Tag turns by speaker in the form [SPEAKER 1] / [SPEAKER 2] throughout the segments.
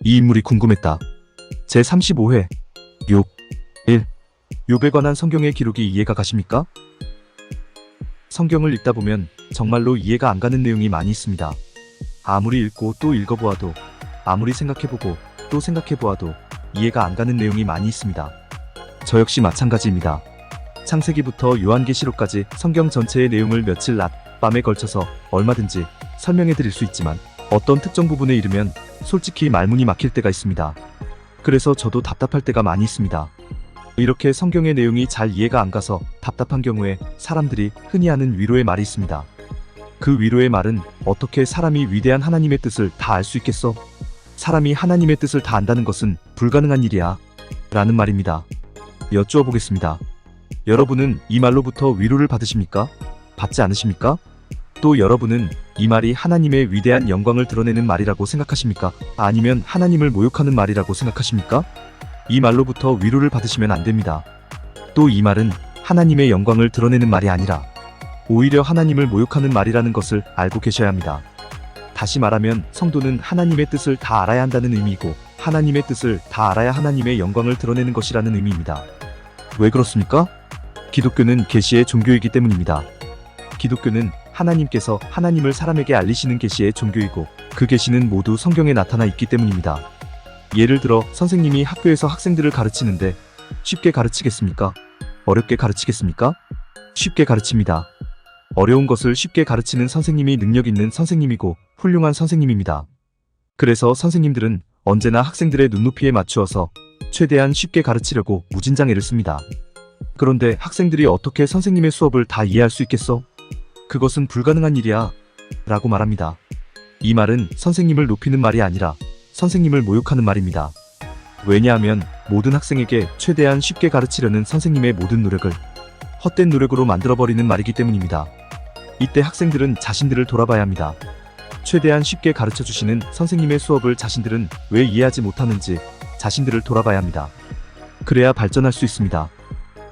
[SPEAKER 1] 이 인물이 궁금했다. 제35회 욥 1. 욥에 관한 성경의 기록이 이해가 가십니까? 성경을 읽다 보면 정말로 이해가 안 가는 내용이 많이 있습니다. 아무리 읽고 또 읽어보아도, 아무리 생각해보고 또 생각해보아도 이해가 안 가는 내용이 많이 있습니다. 저 역시 마찬가지입니다. 창세기부터 요한계시록까지 성경 전체의 내용을 며칠 낮, 밤에 걸쳐서 얼마든지 설명해 드릴 수 있지만 어떤 특정 부분에 이르면 솔직히 말문이 막힐 때가 있습니다. 그래서 저도 답답할 때가 많이 있습니다. 이렇게 성경의 내용이 잘 이해가 안 가서 답답한 경우에 사람들이 흔히 하는 위로의 말이 있습니다. 그 위로의 말은 어떻게 사람이 위대한 하나님의 뜻을 다 알 수 있겠어? 사람이 하나님의 뜻을 다 안다는 것은 불가능한 일이야 라는 말입니다. 여쭈어 보겠습니다. 여러분은 이 말로부터 위로를 받으십니까? 받지 않으십니까? 또 여러분은 이 말이 하나님의 위대한 영광을 드러내는 말이라고 생각하십니까? 아니면 하나님을 모욕하는 말이라고 생각하십니까? 이 말로부터 위로를 받으시면 안 됩니다. 또 이 말은 하나님의 영광을 드러내는 말이 아니라 오히려 하나님을 모욕하는 말이라는 것을 알고 계셔야 합니다. 다시 말하면 성도는 하나님의 뜻을 다 알아야 한다는 의미이고 하나님의 뜻을 다 알아야 하나님의 영광을 드러내는 것이라는 의미입니다. 왜 그렇습니까? 기독교는 계시의 종교이기 때문입니다. 기독교는 하나님께서 하나님을 사람에게 알리시는 계시의 종교이고 그 계시는 모두 성경에 나타나 있기 때문입니다. 예를 들어 선생님이 학교에서 학생들을 가르치는데 쉽게 가르치겠습니까? 어렵게 가르치겠습니까? 쉽게 가르칩니다. 어려운 것을 쉽게 가르치는 선생님이 능력 있는 선생님이고 훌륭한 선생님입니다. 그래서 선생님들은 언제나 학생들의 눈높이에 맞추어서 최대한 쉽게 가르치려고 무진장애를 씁니다. 그런데 학생들이 어떻게 선생님의 수업을 다 이해할 수 있겠어? 그것은 불가능한 일이야 라고 말합니다. 이 말은 선생님을 높이는 말이 아니라 선생님을 모욕하는 말입니다. 왜냐하면 모든 학생에게 최대한 쉽게 가르치려는 선생님의 모든 노력을 헛된 노력으로 만들어버리는 말이기 때문입니다. 이때 학생들은 자신들을 돌아봐야 합니다. 최대한 쉽게 가르쳐주시는 선생님의 수업을 자신들은 왜 이해하지 못하는지 자신들을 돌아봐야 합니다. 그래야 발전할 수 있습니다.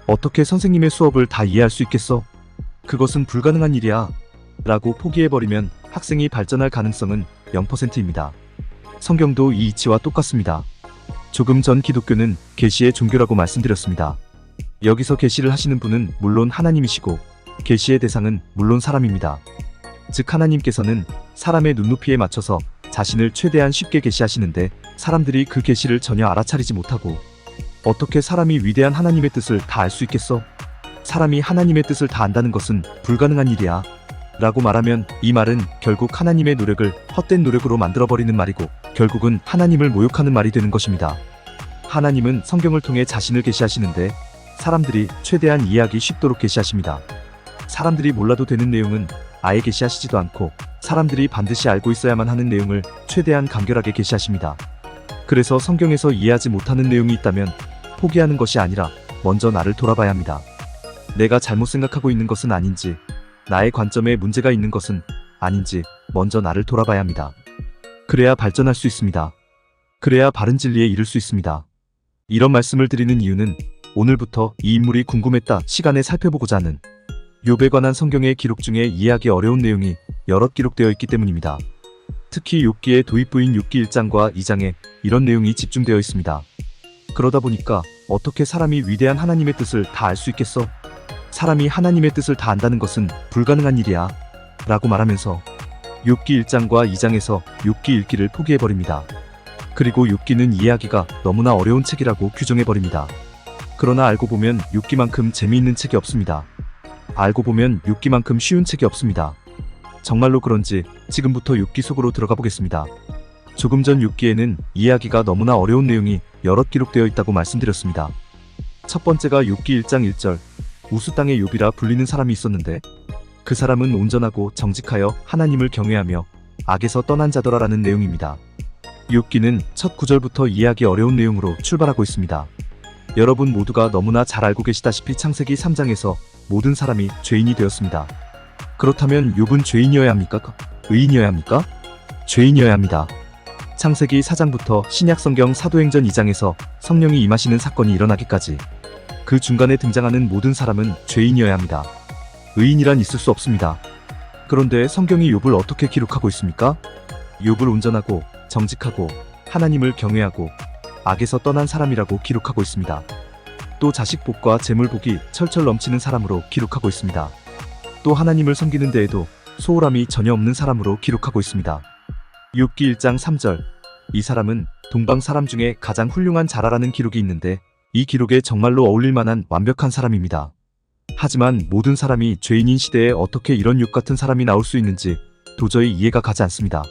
[SPEAKER 1] 어떻게 선생님의 수업을 다 이해할 수 있겠어? 그것은 불가능한 일이야 라고 포기해버리면 학생이 발전할 가능성은 0%입니다. 성경도 이 이치와 똑같습니다. 조금 전 기독교는 계시의 종교라고 말씀드렸습니다. 여기서 계시를 하시는 분은 물론 하나님이시고 계시의 대상은 물론 사람입니다. 즉 하나님께서는 사람의 눈높이에 맞춰서 자신을 최대한 쉽게 계시하시는데 사람들이 그 계시를 전혀 알아차리지 못하고 어떻게 사람이 위대한 하나님의 뜻을 다 알 수 있겠어? 사람이 하나님의 뜻을 다 안다는 것은 불가능한 일이야 라고 말하면 이 말은 결국 하나님의 노력을 헛된 노력으로 만들어버리는 말이고 결국은 하나님을 모욕하는 말이 되는 것입니다. 하나님은 성경을 통해 자신을 계시하시는데 사람들이 최대한 이해하기 쉽도록 계시하십니다. 사람들이 몰라도 되는 내용은 아예 계시하시지도 않고 사람들이 반드시 알고 있어야만 하는 내용을 최대한 간결하게 계시하십니다. 그래서 성경에서 이해하지 못하는 내용이 있다면 포기하는 것이 아니라 먼저 나를 돌아봐야 합니다. 내가 잘못 생각하고 있는 것은 아닌지, 나의 관점에 문제가 있는 것은 아닌지 먼저 나를 돌아봐야 합니다. 그래야 발전할 수 있습니다. 그래야 바른 진리에 이를 수 있습니다. 이런 말씀을 드리는 이유는 오늘부터 이 인물이 궁금했다 시간에 살펴보고자 하는 욥에 관한 성경의 기록 중에 이해하기 어려운 내용이 여럿 기록되어 있기 때문입니다. 특히 욥기의 도입부인 욥기 1장과 2장에 이런 내용이 집중되어 있습니다. 그러다 보니까 어떻게 사람이 위대한 하나님의 뜻을 다 알 수 있겠어? 사람이 하나님의 뜻을 다 안다는 것은 불가능한 일이야 라고 말하면서 욥기 1장과 2장에서 욥기 읽기를 포기해버립니다. 그리고 욥기는 이해하기가 너무나 어려운 책이라고 규정해버립니다. 그러나 알고 보면 욥기만큼 재미있는 책이 없습니다. 알고 보면 욥기만큼 쉬운 책이 없습니다. 정말로 그런지 지금부터 욥기 속으로 들어가 보겠습니다. 조금 전 욥기에는 이해하기가 너무나 어려운 내용이 여럿 기록되어 있다고 말씀드렸습니다. 첫 번째가 욥기 1장 1절 우스 땅의 욥이라 불리는 사람이 있었는데 그 사람은 온전하고 정직하여 하나님을 경외하며 악에서 떠난 자더라라는 내용입니다. 욥기는 첫 구절부터 이해하기 어려운 내용으로 출발하고 있습니다. 여러분 모두가 너무나 잘 알고 계시다시피 창세기 3장에서 모든 사람이 죄인이 되었습니다. 그렇다면 욥은 죄인이어야 합니까? 의인이어야 합니까? 죄인이어야 합니다. 창세기 4장부터 신약성경 사도행전 2장에서 성령이 임하시는 사건이 일어나기까지 그 중간에 등장하는 모든 사람은 죄인이어야 합니다. 의인이란 있을 수 없습니다. 그런데 성경이 욥을 어떻게 기록하고 있습니까? 욥을 온전하고 정직하고 하나님을 경외하고 악에서 떠난 사람이라고 기록하고 있습니다. 또 자식 복과 재물 복이 철철 넘치는 사람으로 기록하고 있습니다. 또 하나님을 섬기는 데에도 소홀함이 전혀 없는 사람으로 기록하고 있습니다. 욥기 1장 3절. 이 사람은 동방 사람 중에 가장 훌륭한 자라라는 기록이 있는데 이 기록에 정말로 어울릴 만한 완벽한 사람입니다. 하지만 모든 사람이 죄인인 시대에 어떻게 이런 욥 같은 사람이 나올 수 있는지 도저히 이해가 가지 않습니다.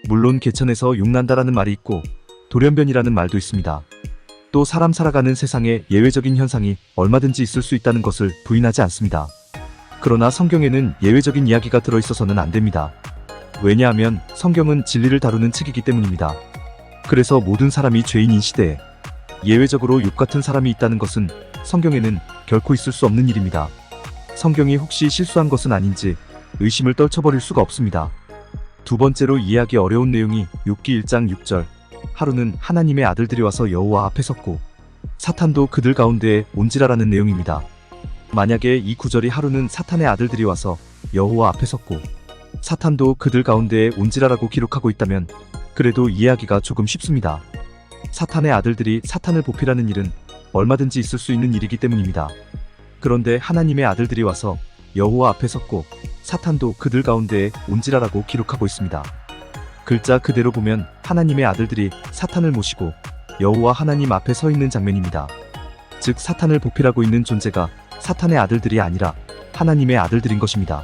[SPEAKER 1] 물론 개천에서 욕난다라는 말이 있고 돌연변이라는 말도 있습니다. 또 사람 살아가는 세상에 예외적인 현상이 얼마든지 있을 수 있다는 것을 부인하지 않습니다. 그러나 성경에는 예외적인 이야기가 들어있어서는 안 됩니다. 왜냐하면 성경은 진리를 다루는 책이기 때문입니다. 그래서 모든 사람이 죄인인 시대에 예외적으로 욥 같은 사람이 있다는 것은 성경에는 결코 있을 수 없는 일입니다. 성경이 혹시 실수한 것은 아닌지 의심을 떨쳐버릴 수가 없습니다. 두 번째로 이해하기 어려운 내용이 욥기 1장 6절. 하루는 하나님의 아들들이 와서 여호와 앞에 섰고 사탄도 그들 가운데에 온지라라는 내용입니다. 만약에 이 구절이 하루는 사탄의 아들들이 와서 여호와 앞에 섰고 사탄도 그들 가운데에 온지라라고 기록하고 있다면 그래도 이해하기가 조금 쉽습니다. 사탄의 아들들이 사탄을 보필하는 일은 얼마든지 있을 수 있는 일이기 때문입니다. 그런데 하나님의 아들들이 와서 여호와 앞에 섰고 사탄도 그들 가운데에 온지라라고 기록하고 있습니다. 글자 그대로 보면 하나님의 아들들이 사탄을 모시고 여호와 하나님 앞에 서 있는 장면입니다. 즉 사탄을 보필하고 있는 존재가 사탄의 아들들이 아니라 하나님의 아들들인 것입니다.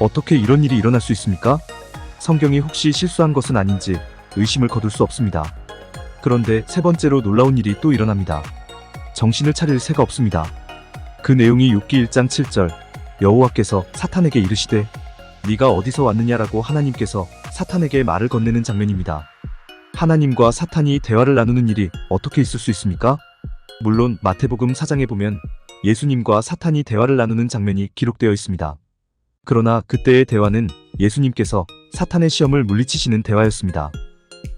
[SPEAKER 1] 어떻게 이런 일이 일어날 수 있습니까? 성경이 혹시 실수한 것은 아닌지 의심을 거둘 수 없습니다. 그런데 세 번째로 놀라운 일이 또 일어납니다. 정신을 차릴 새가 없습니다. 그 내용이 욥기 1장 7절. 여호와께서 사탄에게 이르시되 네가 어디서 왔느냐라고 하나님께서 사탄에게 말을 건네는 장면입니다. 하나님과 사탄이 대화를 나누는 일이 어떻게 있을 수 있습니까? 물론 마태복음 4장에 보면 예수님과 사탄이 대화를 나누는 장면이 기록되어 있습니다. 그러나 그때의 대화는 예수님께서 사탄의 시험을 물리치시는 대화였습니다.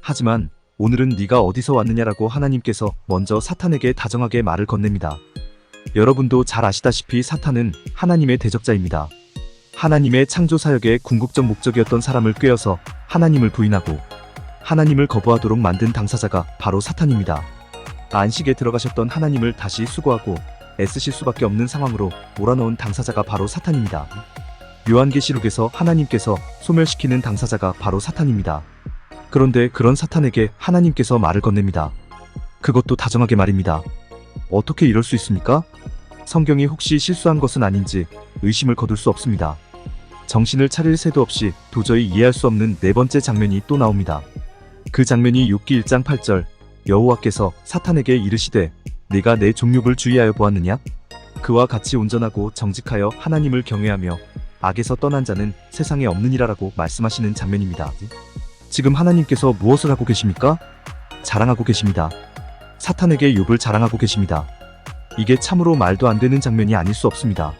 [SPEAKER 1] 하지만 오늘은 네가 어디서 왔느냐라고 하나님께서 먼저 사탄에게 다정하게 말을 건넵니다. 여러분도 잘 아시다시피 사탄은 하나님의 대적자입니다. 하나님의 창조 사역의 궁극적 목적이었던 사람을 꾀어서 하나님을 부인하고 하나님을 거부하도록 만든 당사자가 바로 사탄입니다. 안식에 들어가셨던 하나님을 다시 수고하고 애쓰실 수밖에 없는 상황으로 몰아넣은 당사자가 바로 사탄입니다. 요한계시록에서 하나님께서 소멸시키는 당사자가 바로 사탄입니다. 그런데 그런 사탄에게 하나님께서 말을 건넵니다. 그것도 다정하게 말입니다. 어떻게 이럴 수 있습니까? 성경이 혹시 실수한 것은 아닌지 의심을 거둘 수 없습니다. 정신을 차릴 새도 없이 도저히 이해할 수 없는 네 번째 장면이 또 나옵니다. 그 장면이 욥기 1장 8절. 여호와께서 사탄에게 이르시되 네가 내 종욕을 주의하여 보았느냐? 그와 같이 온전하고 정직하여 하나님을 경외하며 악에서 떠난 자는 세상에 없느니라라고 말씀하시는 장면입니다. 지금 하나님께서 무엇을 하고 계십니까? 자랑하고 계십니다. 사탄에게 욥을 자랑하고 계십니다. 이게 참으로 말도 안 되는 장면이 아닐 수 없습니다.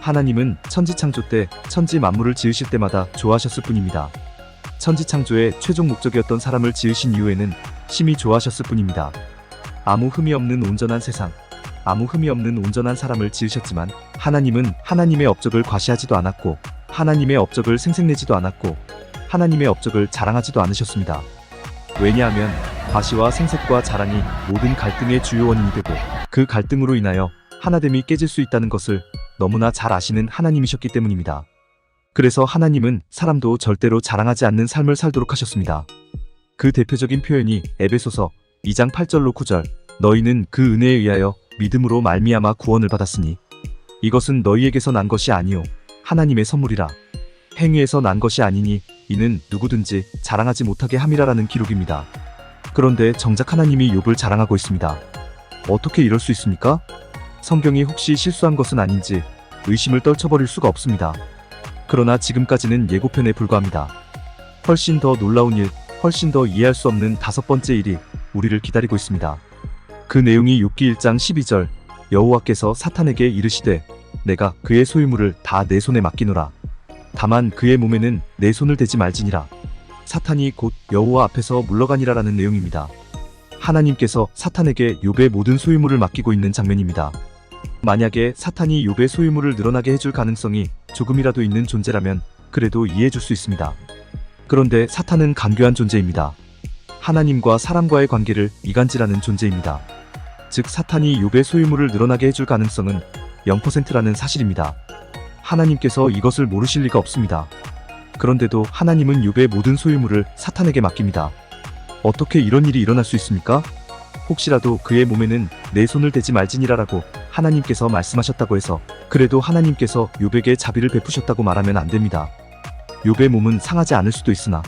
[SPEAKER 1] 하나님은 천지창조 때 천지 만물을 지으실 때마다 좋아하셨을 뿐입니다. 천지창조의 최종 목적이었던 사람을 지으신 이후에는 심히 좋아하셨을 뿐입니다. 아무 흠이 없는 온전한 세상, 아무 흠이 없는 온전한 사람을 지으셨지만 하나님은 하나님의 업적을 과시하지도 않았고 하나님의 업적을 생색내지도 않았고 하나님의 업적을 자랑하지도 않으셨습니다. 왜냐하면 과시와 생색과 자랑이 모든 갈등의 주요 원인이 되고 그 갈등으로 인하여 하나됨이 깨질 수 있다는 것을 너무나 잘 아시는 하나님이셨기 때문입니다. 그래서 하나님은 사람도 절대로 자랑하지 않는 삶을 살도록 하셨습니다. 그 대표적인 표현이 에베소서 2장 8절로 9절. 너희는 그 은혜에 의하여 믿음으로 말미암아 구원을 받았으니 이것은 너희에게서 난 것이 아니요 하나님의 선물이라. 행위에서 난 것이 아니니 이는 누구든지 자랑하지 못하게 함이라라는 기록입니다. 그런데 정작 하나님이 욥을 자랑하고 있습니다. 어떻게 이럴 수 있습니까? 성경이 혹시 실수한 것은 아닌지 의심을 떨쳐버릴 수가 없습니다. 그러나 지금까지는 예고편에 불과합니다. 훨씬 더 놀라운 일, 훨씬 더 이해할 수 없는 다섯 번째 일이 우리를 기다리고 있습니다. 그 내용이 욥기 1장 12절. 여호와께서 사탄에게 이르시되 내가 그의 소유물을 다 내 손에 맡기노라. 다만 그의 몸에는 내 손을 대지 말지니라. 사탄이 곧 여호와 앞에서 물러가니라라는 내용입니다. 하나님께서 사탄에게 욥의 모든 소유물을 맡기고 있는 장면입니다. 만약에 사탄이 욥의 소유물을 늘어나게 해줄 가능성이 조금이라도 있는 존재라면 그래도 이해해줄 수 있습니다. 그런데 사탄은 간교한 존재입니다. 하나님과 사람과의 관계를 이간질하는 존재입니다. 즉 사탄이 욥의 소유물을 늘어나게 해줄 가능성은 0%라는 사실입니다. 하나님께서 이것을 모르실 리가 없습니다. 그런데도 하나님은 욥의 모든 소유물을 사탄에게 맡깁니다. 어떻게 이런 일이 일어날 수 있습니까? 혹시라도 그의 몸에는 내 손을 대지 말지니라라고 하나님께서 말씀하셨다고 해서 그래도 하나님께서 욥에게 자비를 베푸셨다고 말하면 안 됩니다. 욥의 몸은 상하지 않을 수도 있으나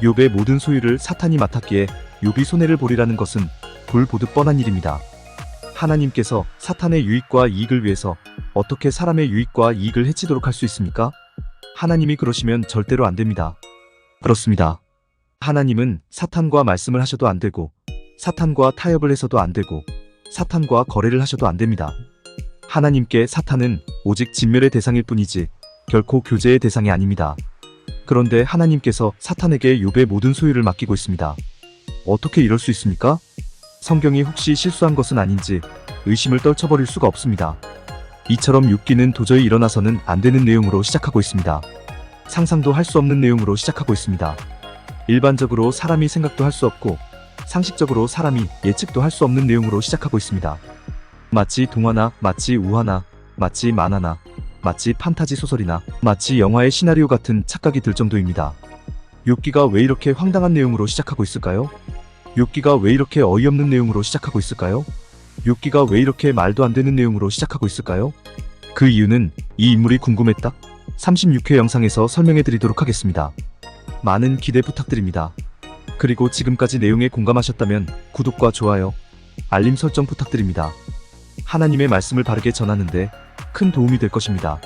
[SPEAKER 1] 욥의 모든 소유를 사탄이 맡았기에 욥이 손해를 보리라는 것은 불 보듯 뻔한 일입니다. 하나님께서 사탄의 유익과 이익을 위해서 어떻게 사람의 유익과 이익을 해치도록 할 수 있습니까? 하나님이 그러시면 절대로 안 됩니다. 그렇습니다. 하나님은 사탄과 말씀을 하셔도 안 되고 사탄과 타협을 해서도 안 되고 사탄과 거래를 하셔도 안 됩니다. 하나님께 사탄은 오직 진멸의 대상일 뿐이지 결코 교제의 대상이 아닙니다. 그런데 하나님께서 사탄에게 욥의 모든 소유를 맡기고 있습니다. 어떻게 이럴 수 있습니까? 성경이 혹시 실수한 것은 아닌지 의심을 떨쳐버릴 수가 없습니다. 이처럼 욥기는 도저히 일어나서는 안 되는 내용으로 시작하고 있습니다. 상상도 할 수 없는 내용으로 시작하고 있습니다. 일반적으로 사람이 생각도 할 수 없고 상식적으로 사람이 예측도 할 수 없는 내용으로 시작하고 있습니다. 마치 동화나 마치 우화나 마치 만화나 마치 판타지 소설이나 마치 영화의 시나리오 같은 착각이 들 정도입니다. 욥기가 왜 이렇게 황당한 내용으로 시작하고 있을까요? 욥기가 왜 이렇게 어이없는 내용으로 시작하고 있을까요? 욥기가 왜 이렇게 말도 안 되는 내용으로 시작하고 있을까요? 그 이유는 이 인물이 궁금했다. 36회 영상에서 설명해 드리도록 하겠습니다. 많은 기대 부탁드립니다. 그리고 지금까지 내용에 공감하셨다면 구독과 좋아요, 알림 설정 부탁드립니다. 하나님의 말씀을 바르게 전하는데 큰 도움이 될 것입니다.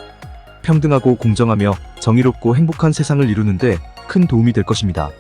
[SPEAKER 1] 평등하고 공정하며 정의롭고 행복한 세상을 이루는데 큰 도움이 될 것입니다.